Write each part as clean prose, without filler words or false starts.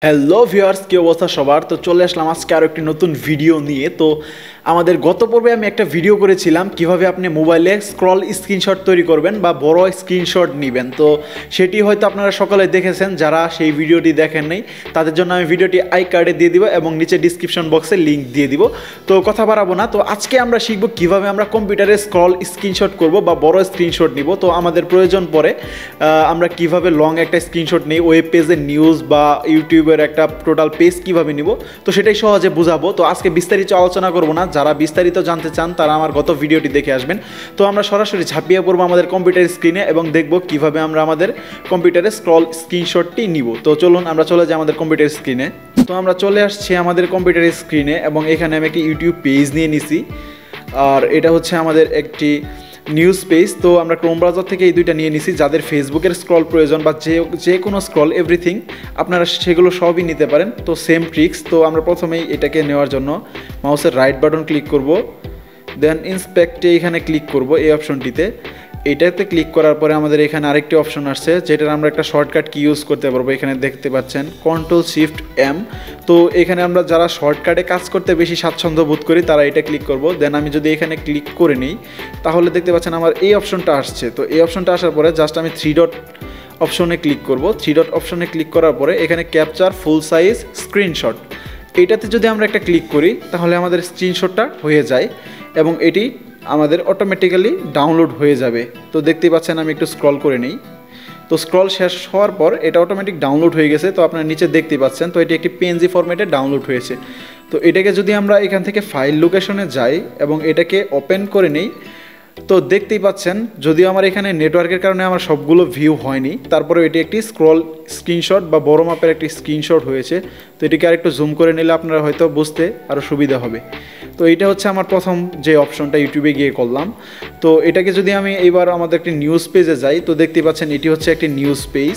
Hello viewers, কি অবস্থা সবার? তো চলে আসলাম আজকে আরও একটি নতুন ভিডিও নিয়ে। তো আমাদের গত পর্বে আমি একটা ভিডিও করেছিলাম কিভাবে আপনি মোবাইলে স্ক্রল স্ক্রিনশট তৈরি করবেন বা বড় স্ক্রিনশট নেবেন। তো সেটি হয়তো আপনারা সকালে দেখেছেন, যারা সেই ভিডিওটি দেখেন নাই তাদের জন্য আমি ভিডিওটি আই কার্ডে দিয়ে দিব এবং নিচে ডিসক্রিপশন বক্সে লিঙ্ক দিয়ে দিব। তো কথা বাড়াবো না, তো আজকে আমরা শিখব কিভাবে আমরা কম্পিউটারে স্ক্রল স্ক্রিনশট করব বা বড় স্ক্রিনশট নিব। তো আমাদের প্রয়োজন পড়ে আমরা কিভাবে লং একটা স্ক্রিনশট নিই, ওয়েব পেজের নিউজ বা ইউটিউবের একটা টোটাল পেজ কিভাবে নিব, তো সেটাই সহজে বুঝাবো। তো আজকে বিস্তারিত আলোচনা করব না, যারা বিস্তারিত জানতে চান তারা আমার গত ভিডিওটি দেখে আসবেন। তো আমরা সরাসরি ঝাঁপিয়ে পড়বো আমাদের কম্পিউটার স্ক্রিনে এবং দেখব কিভাবে আমরা আমাদের কম্পিউটারে স্ক্রল স্ক্রিনশটটি নিব। তো চলুন আমরা চলে যাই আমাদের কম্পিউটার স্ক্রিনে। তো আমরা চলে আসছি আমাদের কম্পিউটার স্ক্রিনে এবং এখানে আমি একটি ইউটিউব পেজ নিয়ে নিছি, আর এটা হচ্ছে আমাদের একটি নিউজ পেজ। তো আমরা ক্রোম ব্রাউজার থেকে এই দুইটা নিয়ে নিছি। যাদের ফেসবুকের স্ক্রল প্রয়োজন বা যে কোনো স্ক্রল এভরিথিং আপনারা সেগুলো সবই নিতে পারেন। তো সেম ট্রিক্স। তো আমরা প্রথমেই এটাকে নেওয়ার জন্য মাউসের রাইট বাটন ক্লিক করব, দেন ইন্সপেক্টে এখানে ক্লিক করব, এই অপশনটিতে। এটাতে ক্লিক করার পরে আমাদের এখানে আরেকটি অপশন আসছে, যেটার আমরা একটা শর্টকাট কি ইউজ করতে পারবো। এখানে দেখতে পাচ্ছেন Ctrl+Shift+M। তো এখানে আমরা যারা শর্টকাটে কাজ করতে বেশি স্বাচ্ছন্দ্য বোধ করি তারা এটা ক্লিক করব। দেন আমি যদি এখানে ক্লিক করে নিই তাহলে দেখতে পাচ্ছেন আমার এই অপশনটা আসছে। তো এই অপশনটা আসার পরে জাস্ট আমি 3 ডট অপশনে ক্লিক করব। 3 ডট অপশনে ক্লিক করার পরে এখানে ক্যাপচার ফুল সাইজ স্ক্রিনশট, এইটাতে যদি আমরা একটা ক্লিক করি তাহলে আমাদের স্ক্রিনশটটা হয়ে যায় এবং এটি আমাদের অটোমেটিক্যালি ডাউনলোড হয়ে যাবে। তো দেখতেই পাচ্ছেন আমি একটু স্ক্রল করে নিই। তো স্ক্রল শেষ হওয়ার পর এটা অটোমেটিক ডাউনলোড হয়ে গেছে। তো আপনারা নিচে দেখতেই পাচ্ছেন, তো এটি একটি পিএনজি ফরম্যাটে ডাউনলোড হয়েছে। তো এটাকে যদি আমরা এখান থেকে ফাইল লোকেশনে যাই এবং এটাকে ওপেন করে নিই, তো দেখতেই পাচ্ছেন যদিও আমার এখানে নেটওয়ার্কের কারণে আমার সবগুলো ভিউ হয়নি, তারপরে এটি একটি স্ক্রল স্ক্রিনশট বা বড় মাপের একটি স্ক্রিনশট হয়েছে। তো এটিকে আরেকটু জুম করে নিলে আপনারা হয়তো বুঝতে আরও সুবিধা হবে। তো এইটা হচ্ছে আমার প্রথম যে অপশনটা ইউটিউবে গিয়ে করলাম। তো এটাকে যদি আমি এইবার আমাদের একটি নিউজ পেজে যাই, তো দেখতেই পাচ্ছেন এটি হচ্ছে একটি নিউজ পেজ।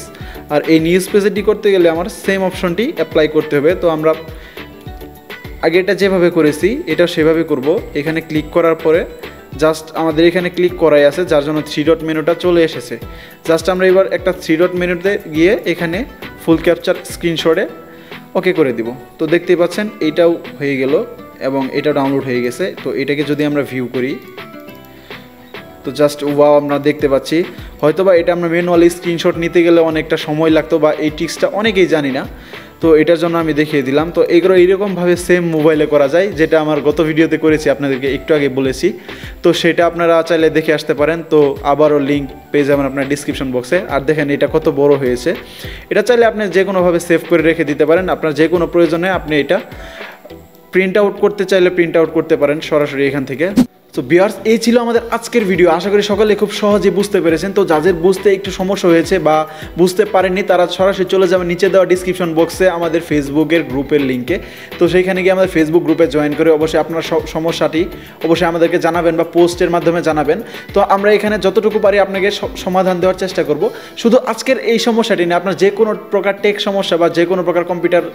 আর এই নিউজ পেজেটি করতে গেলে আমার সেম অপশনটি অ্যাপ্লাই করতে হবে। তো আমরা আগে এটা যেভাবে করেছি এটা সেভাবে করব। এখানে ক্লিক করার পরে জাস্ট আমাদের এখানে ক্লিক করাই আছে, যার জন্য 3 ডট মেনুটা চলে এসেছে। জাস্ট আমরা এবার একটা 3 ডট মেনুতে গিয়ে এখানে ফুল ক্যাপচার স্ক্রিনশটে ওকে করে দিব। তো দেখতেই পাচ্ছেন এইটাও হয়ে গেল এবং এটা ডাউনলোড হয়ে গেছে। তো এটাকে যদি আমরা ভিউ করি তো জাস্ট ওয়াও আমরা দেখতে পাচ্ছি। হয়তোবা এটা আমরা ম্যানুয়ালি স্ক্রিনশট নিতে গেলে অনেকটা সময় লাগতো বা এই ট্রিক্সটা অনেকেই জানি না, তো এটার জন্য আমি দেখিয়ে দিলাম। তো এগুলো এইরকমভাবে সেম মোবাইলে করা যায়, যেটা আমার গত ভিডিওতে করেছি আপনাদেরকে একটু আগে বলেছি। তো সেটা আপনারা চাইলে দেখে আসতে পারেন। তো আবারও লিঙ্ক পেয়ে যাবেন আপনার ডিসক্রিপশন বক্সে। আর দেখেন এটা কত বড় হয়েছে। এটা চাইলে আপনি যে কোনোভাবে সেভ করে রেখে দিতে পারেন। আপনার যে কোনো প্রয়োজনে আপনি এটা প্রিন্ট আউট করতে চাইলে প্রিন্ট আউট করতে পারেন সরাসরি এখান থেকে। তো ভিউয়ার্স, এই ছিল আমাদের আজকের ভিডিও। আশা করি সকলে খুব সহজে বুঝতে পেরেছেন। তো যাদের বুঝতে একটু সমস্যা হয়েছে বা বুঝতে পারেননি তারা সরাসরি চলে যাবেন নিচে দেওয়া ডিসক্রিপশন বক্সে আমাদের ফেসবুকের গ্রুপের লিঙ্কে। তো সেইখানে গিয়ে আমাদের ফেসবুক গ্রুপে জয়েন করে অবশ্যই আপনার সমস্যাটি অবশ্যই আমাদেরকে জানাবেন বা পোস্টের মাধ্যমে জানাবেন। তো আমরা এখানে যতটুকু পারি আপনাকে সমাধান দেওয়ার চেষ্টা করব। শুধু আজকের এই সমস্যাটি না, আপনার যে কোনো প্রকার টেক সমস্যা বা যে কোনো প্রকার কম্পিউটার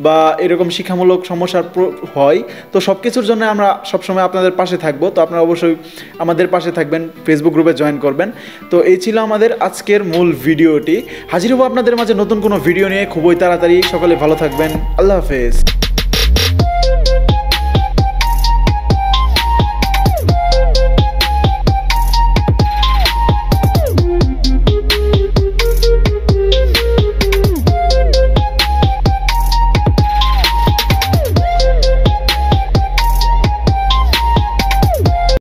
বা এরকম শিক্ষামূলক সমস্যার হয়, তো সব কিছুর জন্য আমরা সবসময় আপনাদের পাশে থাকবো। তো আপনারা অবশ্যই আমাদের পাশে থাকবেন, ফেসবুক গ্রুপে জয়েন করবেন। তো এই ছিল আমাদের আজকের মূল ভিডিওটি। হাজির হবো আপনাদের মাঝে নতুন কোনো ভিডিও নিয়ে খুবই তাড়াতাড়ি। সকলে ভালো থাকবেন। আল্লাহ হাফেজ।